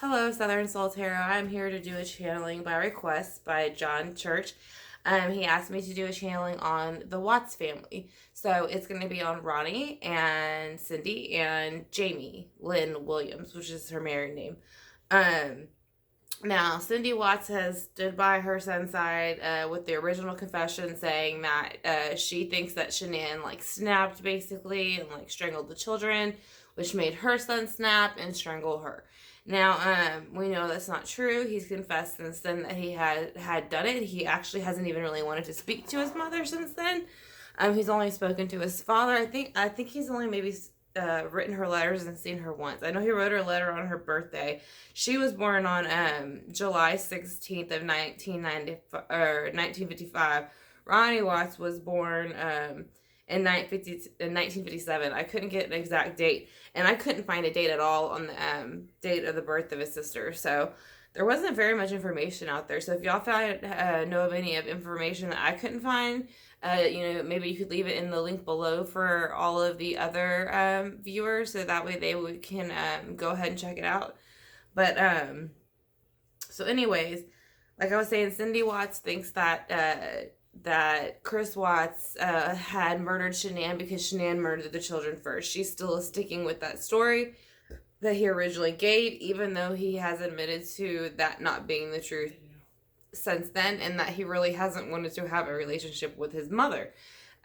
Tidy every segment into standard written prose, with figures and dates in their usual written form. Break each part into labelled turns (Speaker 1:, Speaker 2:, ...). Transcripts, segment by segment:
Speaker 1: Hello, Southern Soul Tarot. I'm here to do a channeling by request by John Church. He asked me to do a channeling on the Watts family. So it's going to be on Ronnie and Cindy and Jamie Lynn Williams, which is her married name. Now, Cindy Watts has stood by her son's side with the original confession saying that she thinks that Shanann snapped basically and strangled the children, which made her son snap and strangle her. Now, we know that's not true. He's confessed since then that he had done it. He actually hasn't even really wanted to speak to his mother since then. He's only spoken to his father. I think he's only maybe written her letters and seen her once. I know he wrote her a letter on her birthday. She was born on July 16th of 1955. Ronnie Watts was born in 1957. I couldn't get an exact date, and I couldn't find a date at all on the date of the birth of his sister. So there wasn't very much information out there. So if y'all know of any of information that I couldn't find, maybe you could leave it in the link below for all of the other viewers, so that way they can go ahead and check it out. But so anyways, like I was saying, Cindy Watts thinks that Chris Watts had murdered Shanann because Shanann murdered the children first. She still is sticking with that story that he originally gave, even though he has admitted to that not being the truth since then, and that he really hasn't wanted to have a relationship with his mother.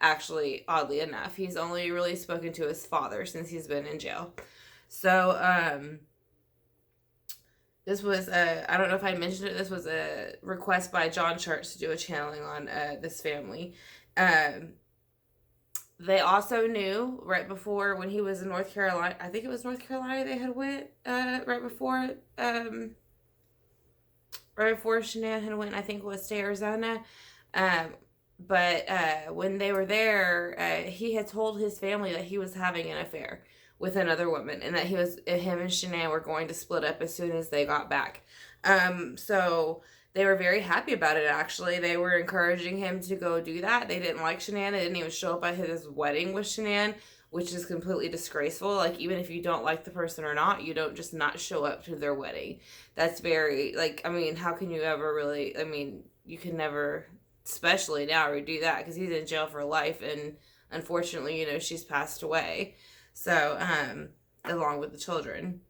Speaker 1: Actually, oddly enough, he's only really spoken to his father since he's been in jail. So, this was I don't know if I mentioned it, this was a request by John Church to do a channeling on this family. They also knew right before, when he was in North Carolina, I think it was North Carolina they had went right before Shanann had went, I think it was to Arizona. But when they were there, he had told his family that he was having an affair with another woman, and that him and Shanann were going to split up as soon as they got back. So they were very happy about it, actually. They were encouraging him to go do that. They didn't like Shanann. They didn't even show up at his wedding with Shanann, which is completely disgraceful. Even if you don't like the person or not, you don't just not show up to their wedding. That's very, how can you ever really, you can never, especially now, redo that, because he's in jail for life, and unfortunately, she's passed away. So, along with the children.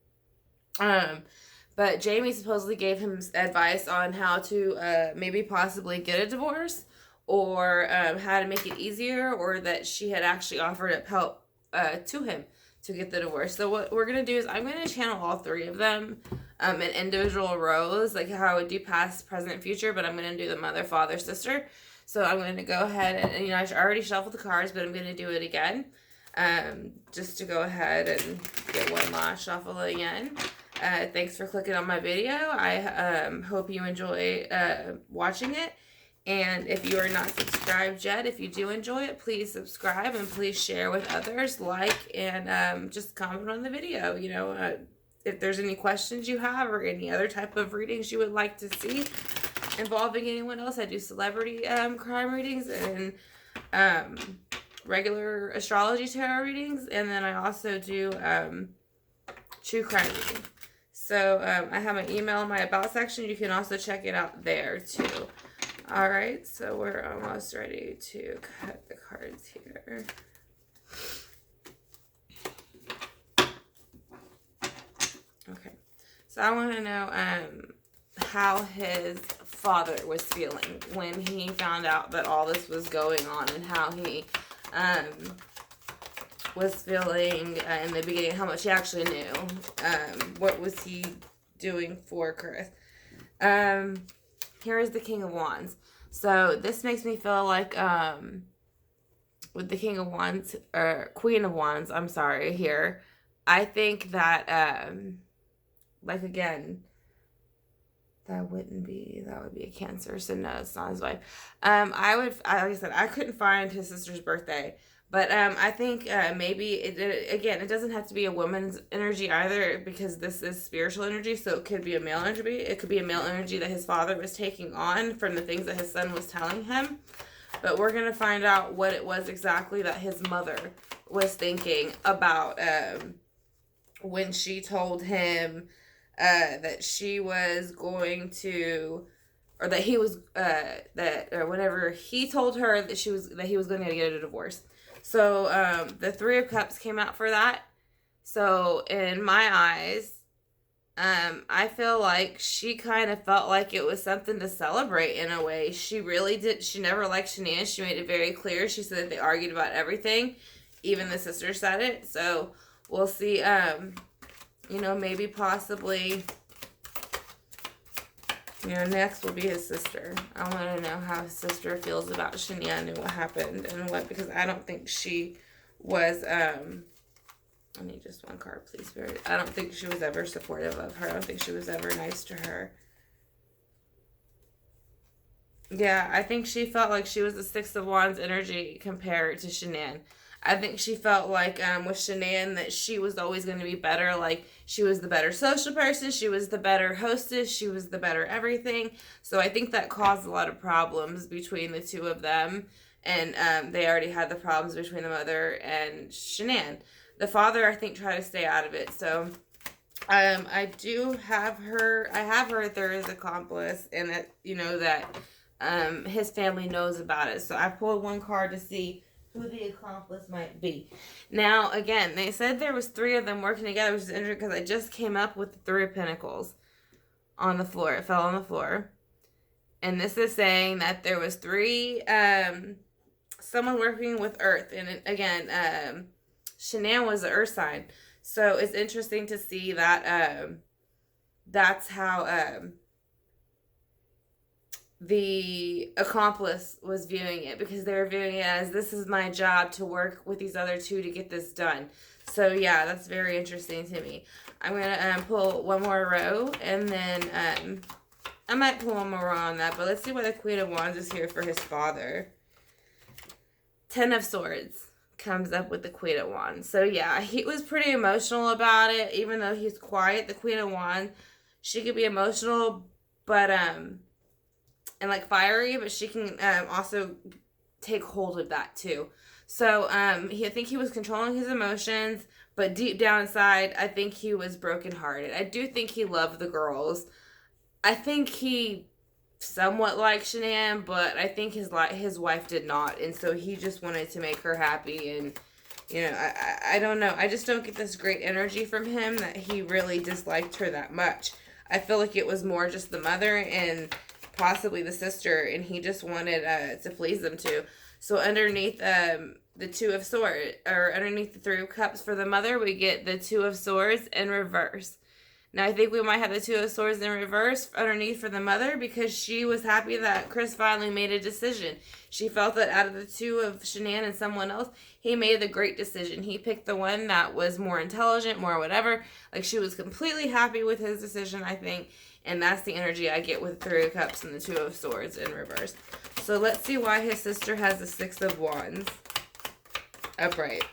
Speaker 1: But Jamie supposedly gave him advice on how to maybe possibly get a divorce, or how to make it easier, or that she had actually offered help to him to get the divorce. So what we're going to do is I'm going to channel all three of them in individual rows, like how I would do past, present, future, but I'm going to do the mother, father, sister. So I'm going to go ahead and, I already shuffled the cards, but I'm going to do it again. Just to go ahead and get one last shuffle again. Thanks for clicking on my video. I hope you enjoy watching it. And if you are not subscribed yet, if you do enjoy it, please subscribe and please share with others, and just comment on the video. If there's any questions you have or any other type of readings you would like to see involving anyone else. I do celebrity crime readings and regular astrology tarot readings, and then I also do true crime readings. So I have an email in my about section. You can also check it out there too. Alright, so we're almost ready to cut the cards here. Okay, so I want to know how his father was feeling when he found out that all this was going on, and how he was feeling in the beginning, how much he actually knew. What was he doing for Chris? Here is the King of Wands. So this makes me feel like with the King of Wands, or Queen of Wands, I'm sorry, here, I think that again, that would be a Cancer, so no, it's not his wife. Like I said, I couldn't find his sister's birthday, but I think maybe it doesn't have to be a woman's energy either, because this is spiritual energy, so it could be a male energy. It could be a male energy that his father was taking on from the things that his son was telling him. But we're going to find out what it was exactly that his mother was thinking about when she told him that she was going to, or that he was, or whenever he told her that he was going to get a divorce. So the Three of Cups came out for that. So in my eyes, I feel like she kind of felt like it was something to celebrate in a way. She really did. She never liked Shanann. She made it very clear. She said that they argued about everything. Even the sister said it. So we'll see, maybe possibly, next will be his sister. I want to know how his sister feels about Shanann and what happened and what, because I don't think she was, I need just one card, please, Spirit. I don't think she was ever supportive of her. I don't think she was ever nice to her. Yeah, I think she felt like she was the Six of Wands energy compared to Shanann. I think she felt like with Shanann that she was always going to be better. Like, she was the better social person. She was the better hostess. She was the better everything. So I think that caused a lot of problems between the two of them. And they already had the problems between the mother and Shanann. The father, I think, tried to stay out of it. So I do have her. I have her third accomplice. And that, that his family knows about it. So I pulled one card to see who the accomplice might be. Now, again, they said there was three of them working together, which is interesting because I just came up with the Three of Pentacles on the floor. It fell on the floor. And this is saying that there was three, someone working with Earth. And again, Shanann was the Earth sign. So it's interesting to see that that's how the accomplice was viewing it, because they were viewing it as, this is my job to work with these other two to get this done. So yeah, that's very interesting to me. I'm going to pull one more row, and then I might pull one more row on that, but let's see why the Queen of Wands is here for his father. Ten of Swords comes up with the Queen of Wands. So yeah, he was pretty emotional about it, even though he's quiet. The Queen of Wands, she could be emotional, but and like fiery, but she can also take hold of that too. So I think he was controlling his emotions, but deep down inside, I think he was brokenhearted. I do think he loved the girls. I think he somewhat liked Shanann, but I think his wife did not, and so he just wanted to make her happy. And I don't know. I just don't get this great energy from him that he really disliked her that much. I feel like it was more just the mother and possibly the sister, and he just wanted to please them too. So underneath the Two of Swords, or underneath the Three of Cups for the mother, we get the Two of Swords in reverse. Now I think we might have the Two of Swords in reverse underneath for the mother, because she was happy that Chris finally made a decision. She felt that out of the two of Shanann and someone else, he made the great decision. He picked the one that was more intelligent, more whatever. Like, she was completely happy with his decision, I think. And that's the energy I get with the Three of Cups and the Two of Swords in reverse. So let's see why his sister has the Six of Wands upright.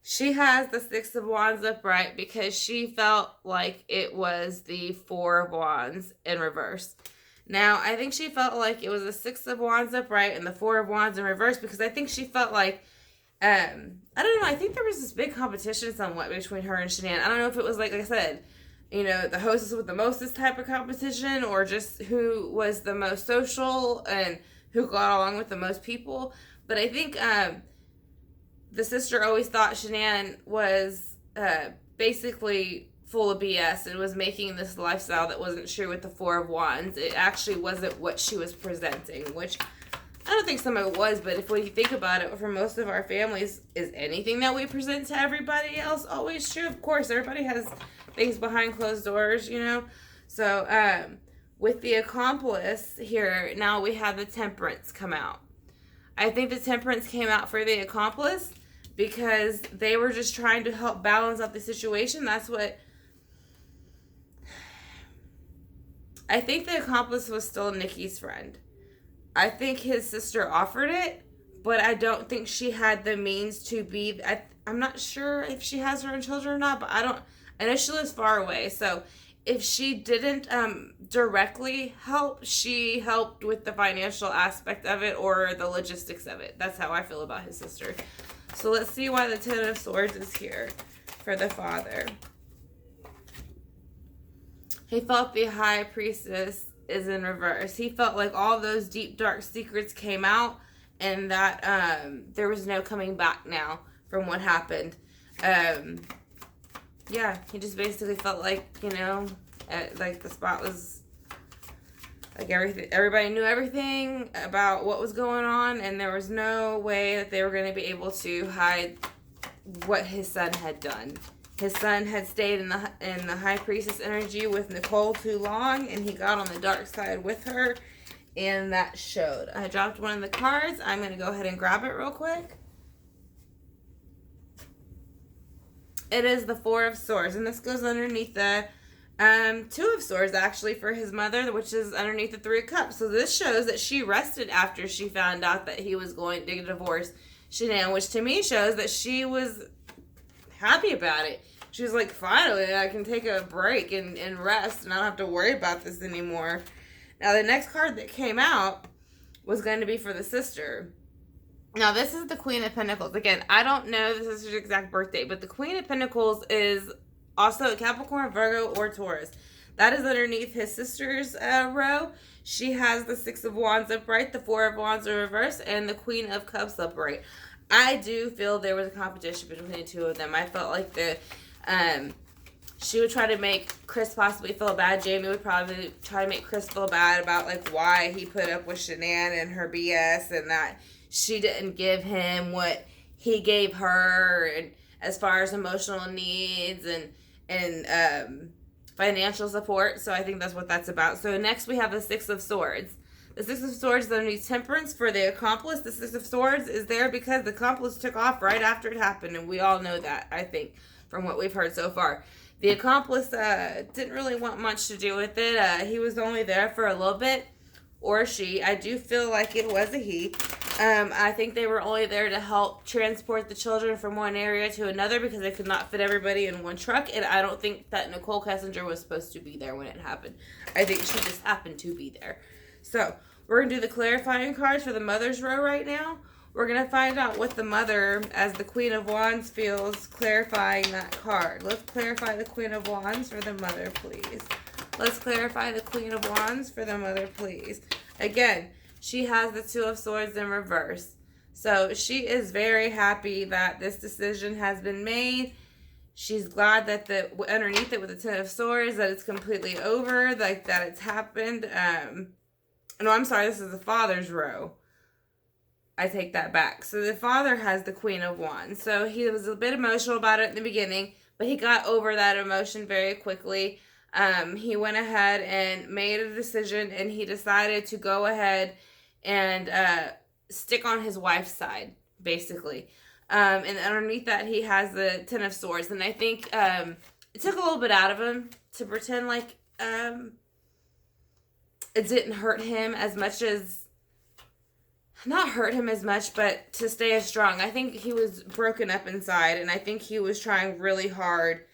Speaker 1: She has the Six of Wands upright because she felt like it was the Four of Wands in reverse. Now, I think she felt like it was the Six of Wands upright and the Four of Wands in reverse, because I think she felt like, I don't know, I think there was this big competition somewhat between her and Shanann. I don't know if it was like I said, the hostess with the mostest type of competition, or just who was the most social and who got along with the most people. But I think the sister always thought Shanann was basically full of BS and was making this lifestyle that wasn't true with the Four of Wands. It actually wasn't what she was presenting, which I don't think some of it was, but if we think about it, for most of our families, is anything that we present to everybody else always true? Of course, everybody has things behind closed doors, So with the accomplice here, now we have the Temperance come out. I think the Temperance came out for the accomplice because they were just trying to help balance out the situation. That's what I think. The accomplice was still Nikki's friend. I think his sister offered it, but I don't think she had the means to be. I'm not sure if she has her own children or not, but I know she lives far away. So if she didn't directly help, she helped with the financial aspect of it or the logistics of it. That's how I feel about his sister. So let's see why the Ten of Swords is here for the father. He felt the high priestess is in reverse. He felt like all those deep, dark secrets came out, and that there was no coming back now from what happened. Yeah, he just basically felt like, like the spot was like everybody knew everything about what was going on, and there was no way that they were going to be able to hide what his son had done. His son had stayed in the high priestess energy with Nicole too long, and he got on the dark side with her, and that showed. I dropped one of the cards. I'm going to go ahead and grab it real quick. It is the Four of Swords, and this goes underneath the Two of Swords, actually, for his mother, which is underneath the Three of Cups. So this shows that she rested after she found out that he was going to divorce Shanann, which to me shows that she was happy about it. She was like, finally, I can take a break and rest, and I don't have to worry about this anymore. Now, the next card that came out was going to be for the sister. Now, this is the Queen of Pentacles. Again, I don't know the sister's exact birthday, but the Queen of Pentacles is also a Capricorn, Virgo, or Taurus. That is underneath his sister's row. She has the Six of Wands upright, the Four of Wands in reverse, and the Queen of Cups upright. I do feel there was a competition between the two of them. I felt like she would try to make Chris possibly feel bad. Jamie would probably try to make Chris feel bad about like why he put up with Shanann and her BS, and that she didn't give him what he gave her, and as far as emotional needs and financial support. So I think that's what that's about. So next we have the Six of Swords. The Six of Swords is underneath Temperance for the accomplice. The Six of Swords is there because the accomplice took off right after it happened, and we all know that, I think, from what we've heard so far. The accomplice didn't really want much to do with it. He was only there for a little bit, or she. I do feel like it was a he. I think they were only there to help transport the children from one area to another because they could not fit everybody in one truck, and I don't think that Nicole Kessinger was supposed to be there when it happened. I think she just happened to be there. So, we're going to do the clarifying cards for the mother's row right now. We're going to find out what the mother, as the Queen of Wands, feels clarifying that card. Let's clarify the Queen of Wands for the mother, please. Let's clarify the Queen of Wands for the mother, please. Again, she has the Two of Swords in reverse. So, she is very happy that this decision has been made. She's glad that underneath it with the Ten of Swords, that it's completely over, like that it's happened. No, I'm sorry, this is the father's row. I take that back. So the father has the Queen of Wands. So he was a bit emotional about it in the beginning, but he got over that emotion very quickly. He went ahead and made a decision, and he decided to go ahead and stick on his wife's side, basically. And underneath that, he has the Ten of Swords. And I think it took a little bit out of him to pretend like it didn't hurt him as much as, not hurt him as much, but to stay as strong. I think he was broken up inside, and I think he was trying really hard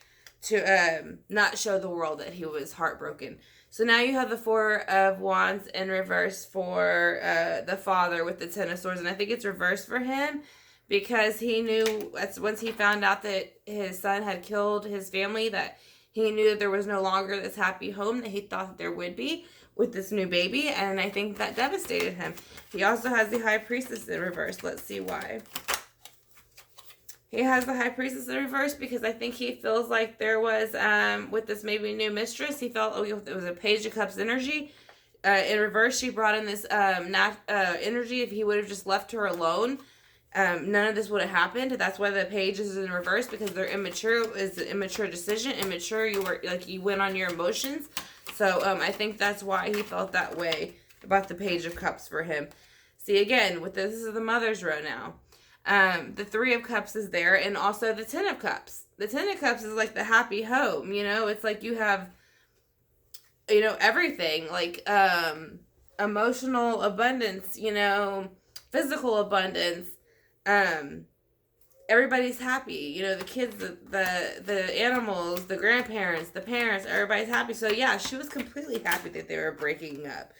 Speaker 1: to not show the world that he was heartbroken. So now you have the Four of Wands in reverse for the father with the Ten of Swords, and I think it's reversed for him because he knew, once he found out that his son had killed his family, that he knew that there was no longer this happy home that he thought that there would be with this new baby, and I think that devastated him. He also has the High Priestess in reverse. Let's see why. He has the High Priestess in reverse because I think he feels like there was, with this maybe new mistress, he felt it was a Page of Cups energy. In reverse, she brought in this energy. If he would have just left her alone, none of this would have happened. That's why the Page is in reverse, because they're immature. It's an immature decision. Immature, you went on your emotions. So, I think that's why he felt that way about the Page of Cups for him. See, again, this is the mother's row now. The Three of Cups is there, and also the Ten of Cups. The Ten of Cups is like the happy home, It's like you have, everything. Like, emotional abundance, physical abundance. Everybody's happy, the kids, the animals, the grandparents, the parents, everybody's happy. So yeah, she was completely happy that they were breaking up.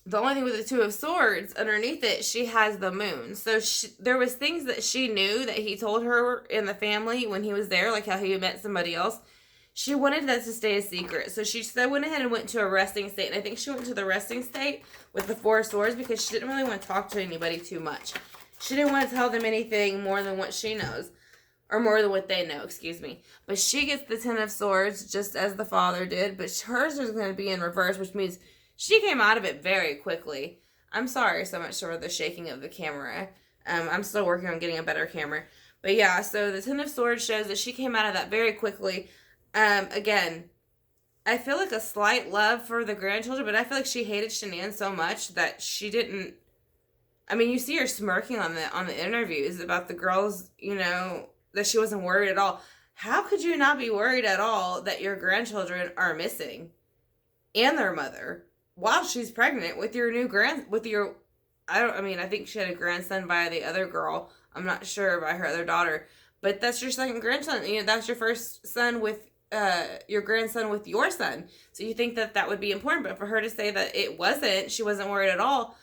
Speaker 1: The only thing with the Two of Swords, underneath it, she has the moon. So there was things that she knew that he told her in the family when he was there, like how he met somebody else. she wanted that to stay a secret. So she went ahead and went to a resting state. And I think she went to the resting state with the Four of Swords because she didn't really want to talk to anybody too much. She didn't want to tell them anything more than what she knows. Or more than what they know, excuse me. But she gets the Ten of Swords just as the father did. But hers is going to be in reverse, which means she came out of it very quickly. I'm sorry so much for the shaking of the camera. I'm still working on getting a better camera. But yeah, so the Ten of Swords shows that she came out of that very quickly. Again, I feel like a slight love for the grandchildren, but I feel like she hated Shanann so much that she didn't. I mean, you see her smirking on the interviews about the girls, you know, that she wasn't worried at all. How could you not be worried at all that your grandchildren are missing and their mother while she's pregnant with your new I think she had a grandson by the other girl. I'm not sure by her other daughter, but that's your second grandson. You know, that's your first son with your grandson with your son. So you think that would be important, but for her to say that it wasn't, she wasn't worried at all,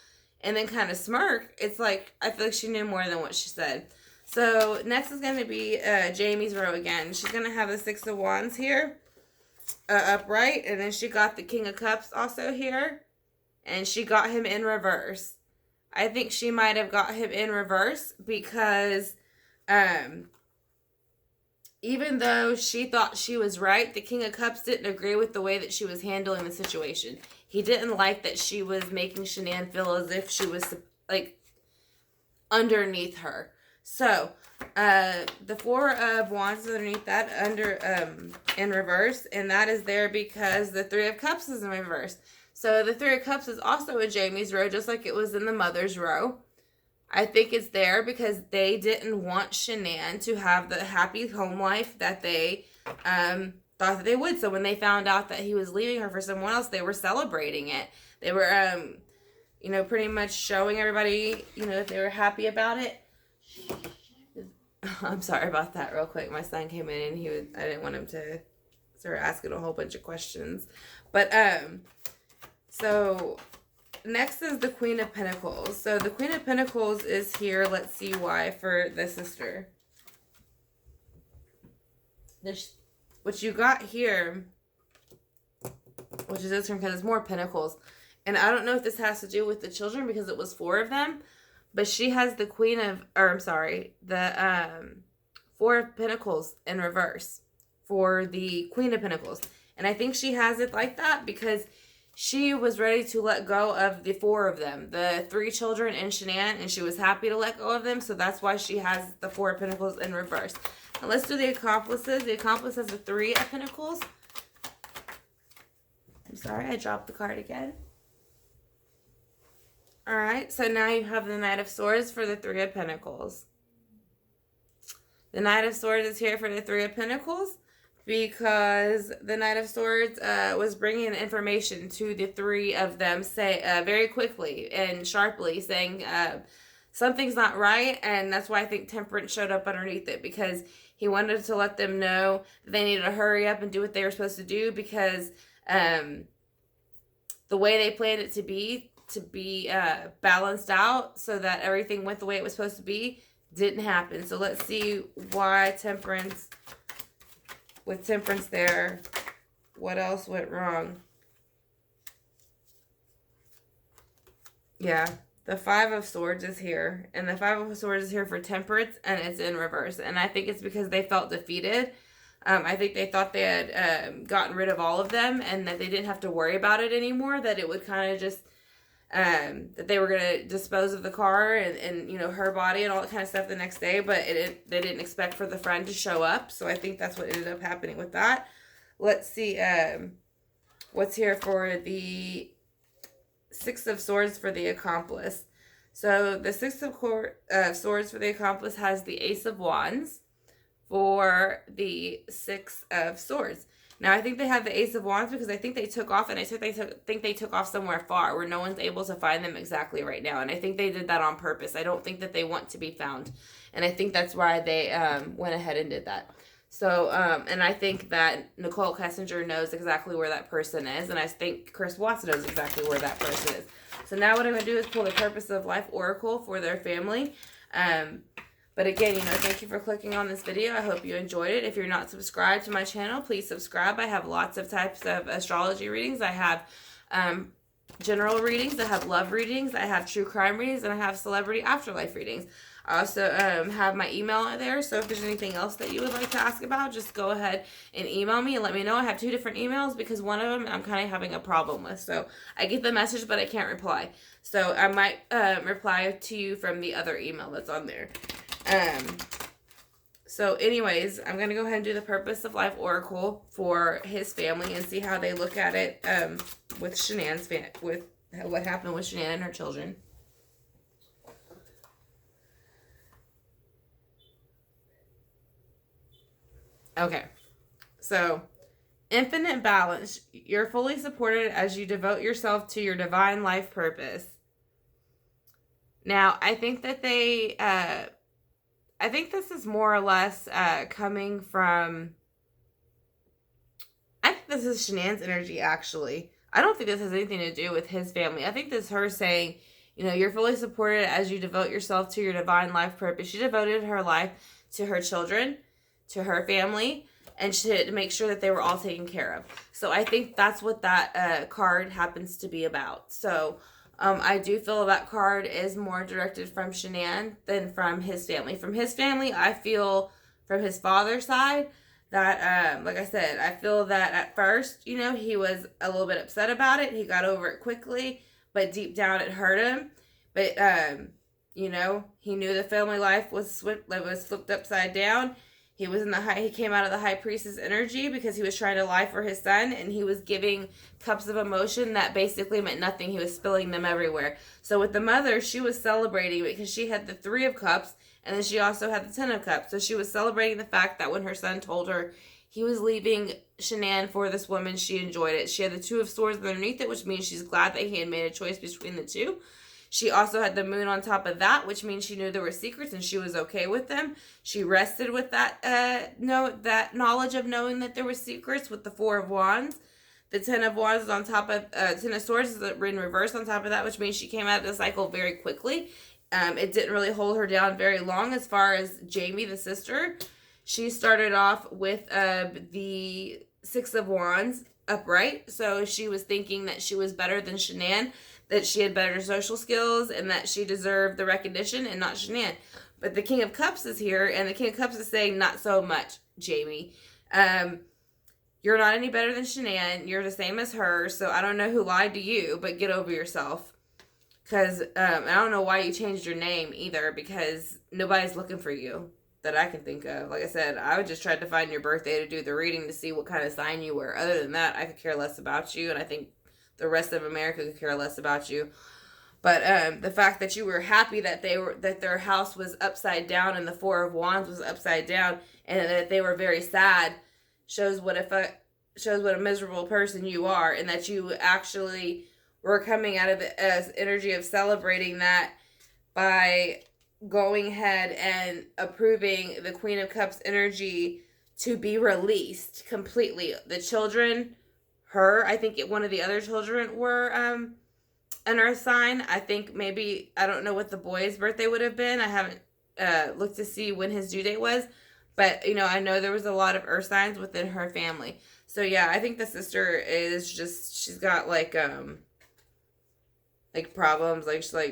Speaker 1: and then kind of smirk, it's like, I feel like she knew more than what she said. So next is going to be Jamie's row again. She's going to have the Six of Wands here, upright, and then she got the King of Cups also here, and she got him in reverse. I think she might have got him in reverse because even though she thought she was right, the King of Cups didn't agree with the way that she was handling the situation. He didn't like that she was making Shanann feel as if she was, like, underneath her. So, the Four of Wands is underneath that, in reverse, and that is there because the Three of Cups is in reverse. So, the Three of Cups is also in Jamie's row, just like it was in the mother's row. I think it's there because they didn't want Shanann to have the happy home life that they thought that they would. So when they found out that he was leaving her for someone else, they were celebrating it. They were, pretty much showing everybody, that they were happy about it. I'm sorry about that real quick. My son came in and I didn't want him to start asking a whole bunch of questions. But, so next is the Queen of Pentacles. So the Queen of Pentacles is here. Let's see why for the sister. What you got here, which is this one because it's more pentacles. And I don't know if this has to do with the children because it was 4 of them. But she has the the 4 of Pentacles in reverse for the Queen of Pentacles. And I think she has it like that because she was ready to let go of the 4 of them. The 3 children and Shanann, and she was happy to let go of them. So that's why she has the 4 of Pentacles in reverse. Now let's do the accomplices. The accomplice has the 3 of Pentacles. I'm sorry, I dropped the card again. Alright, so now you have the Knight of Swords for the 3 of Pentacles. The Knight of Swords is here for the 3 of Pentacles because the Knight of Swords was bringing information to the 3 of them very quickly and sharply, saying something's not right, and that's why I think Temperance showed up underneath it, because he wanted to let them know that they needed to hurry up and do what they were supposed to do because the way they planned it to be balanced out so that everything went the way it was supposed to be didn't happen. So let's see why Temperance, with Temperance there, what else went wrong? Yeah, the 5 of Swords is here, and the 5 of Swords is here for Temperance, and it's in reverse. And I think it's because they felt defeated. I think they thought they had gotten rid of all of them and that they didn't have to worry about it anymore, that it would kind of just that they were going to dispose of the car and her body and all that kind of stuff the next day, but they didn't expect for the friend to show up. So I think that's what ended up happening with that. Let's see what's here for the 6 of Swords for the accomplice. So the 6 of Swords for the accomplice has the Ace of Wands for the 6 of Swords. Now, I think they have the Ace of Wands because I think they took off, and I think they took off somewhere far where no one's able to find them exactly right now. And I think they did that on purpose. I don't think that they want to be found. And I think that's why they went ahead and did that. So, and I think that Nicole Kessinger knows exactly where that person is. And I think Chris Watts knows exactly where that person is. So now what I'm going to do is pull the Purpose of Life Oracle for their family. But again, thank you for clicking on this video. I hope you enjoyed it. If you're not subscribed to my channel, please subscribe. I have lots of types of astrology readings. I have general readings. I have love readings. I have true crime readings. And I have celebrity afterlife readings. I also have my email there. So if there's anything else that you would like to ask about, just go ahead and email me and let me know. I have 2 different emails because one of them I'm kind of having a problem with. So I get the message, but I can't reply. So I might reply to you from the other email that's on there. So anyways, I'm going to go ahead and do the Purpose of Life Oracle for his family and see how they look at it, with Shanann's with what happened with Shanann and her children. Okay. So, infinite balance. You're fully supported as you devote yourself to your divine life purpose. Now, I think that I think this is more or less coming from, I think this is Shanann's energy, actually. I don't think this has anything to do with his family. I think this is her saying, you're fully supported as you devote yourself to your divine life purpose. She devoted her life to her children, to her family, and to make sure that they were all taken care of. So I think that's what that card happens to be about. So I do feel that card is more directed from Shanann than from his family. From his family, I feel from his father's side that, like I said, I feel that at first, he was a little bit upset about it. He got over it quickly, but deep down it hurt him. But, he knew the family life was flipped upside down. He came out of the high priestess energy because he was trying to lie for his son, and he was giving cups of emotion that basically meant nothing. He was spilling them everywhere. So with the mother, she was celebrating because she had the 3 of cups, and then she also had the 10 of cups. So she was celebrating the fact that when her son told her he was leaving Shanann for this woman, she enjoyed it. She had the 2 of swords underneath it, which means she's glad that he had made a choice between the 2. She also had the moon on top of that, which means she knew there were secrets and she was okay with them. She rested with that that knowledge of knowing that there were secrets with the 4 of wands. The 10 of wands is on top of 10 of swords is in reverse on top of that, which means she came out of the cycle very quickly. It didn't really hold her down very long. As far as Jamie, the sister, she started off with the 6 of wands upright. So she was thinking that she was better than Shanann, that she had better social skills, and that she deserved the recognition and not Shanann. But the King of Cups is here, and the King of Cups is saying, not so much, Jamie. You're not any better than Shanann. You're the same as her, so I don't know who lied to you, but get over yourself. Because I don't know why you changed your name either, because nobody's looking for you that I can think of. Like I said, I would just try to find your birthday to do the reading to see what kind of sign you were. Other than that, I could care less about you, and I think the rest of America could care less about you. But the fact that you were happy that their house was upside down and the 4 of wands was upside down, and that they were very sad, shows what a miserable person you are, and that you actually were coming out of the energy of celebrating that by going ahead and approving the Queen of Cups energy to be released completely. The children, I think one of the other children were an earth sign. I think maybe, I don't know what the boy's birthday would have been. I haven't looked to see when his due date was. But, I know there was a lot of earth signs within her family. So, yeah, I think the sister is just, she's got, problems.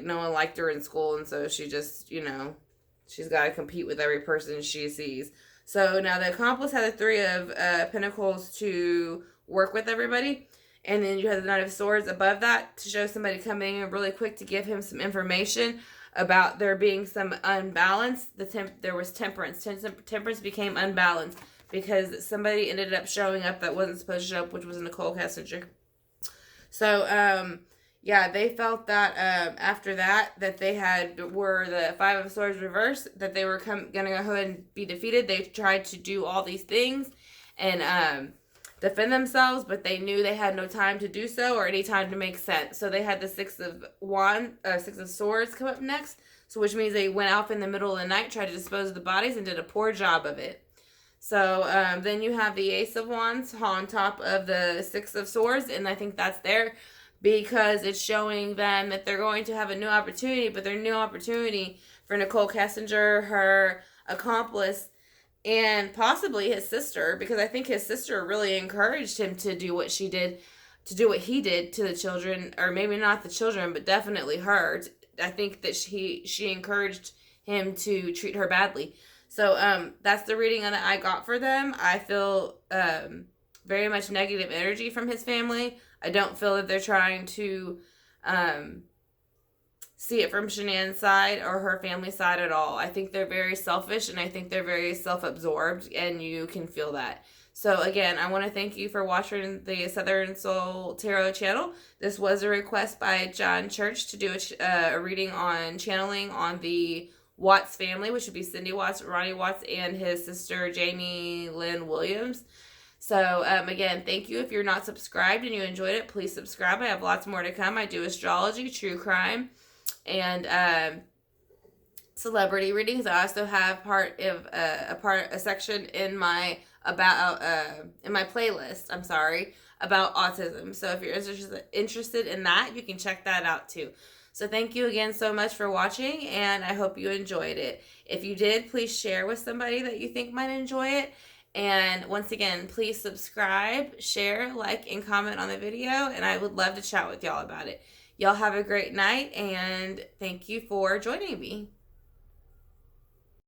Speaker 1: No one liked her in school. And so she just, she's got to compete with every person she sees. So, now the accomplice had the 3 of Pentacles to work with everybody, and then you have the Knight of Swords above that to show somebody coming in really quick to give him some information about there being some unbalance. There was temperance. Temperance became unbalanced because somebody ended up showing up that wasn't supposed to show up, which was Nicole Kessinger. So yeah, they felt that after that they were the 5 of Swords reversed, that they were gonna go ahead and be defeated. They tried to do all these things and defend themselves, but they knew they had no time to do so or any time to make sense. So they had the 6 of Swords come up next. So which means they went off in the middle of the night, tried to dispose of the bodies, and did a poor job of it. So then you have the Ace of Wands on top of the 6 of Swords, and I think that's there because it's showing them that they're going to have a new opportunity, but their new opportunity for Nicole Kessinger, her accomplice, and possibly his sister, because I think his sister really encouraged him to do what she did, to do what he did to the children, or maybe not the children, but definitely her. I think that she encouraged him to treat her badly. So that's the reading that I got for them. I feel very much negative energy from his family. I don't feel that they're trying to see it from Shanann's side or her family side at all. I think they're very selfish, and I think they're very self-absorbed, and you can feel that. So again, I want to thank you for watching the Southern Soul Tarot channel. This was a request by John Church to do a reading on channeling on the Watts family, which would be Cindy Watts, Ronnie Watts, and his sister Jamie Lynn Williams. So again, thank you. If you're not subscribed and you enjoyed it, please subscribe. I have lots more to come. I do astrology, true crime, and celebrity readings. I also have a section in my playlist. I'm sorry, about autism. So if you're interested in that, you can check that out too. So thank you again so much for watching, and I hope you enjoyed it. If you did, please share with somebody that you think might enjoy it. And once again, please subscribe, share, like, and comment on the video, and I would love to chat with y'all about it. Y'all have a great night, and thank you for joining me.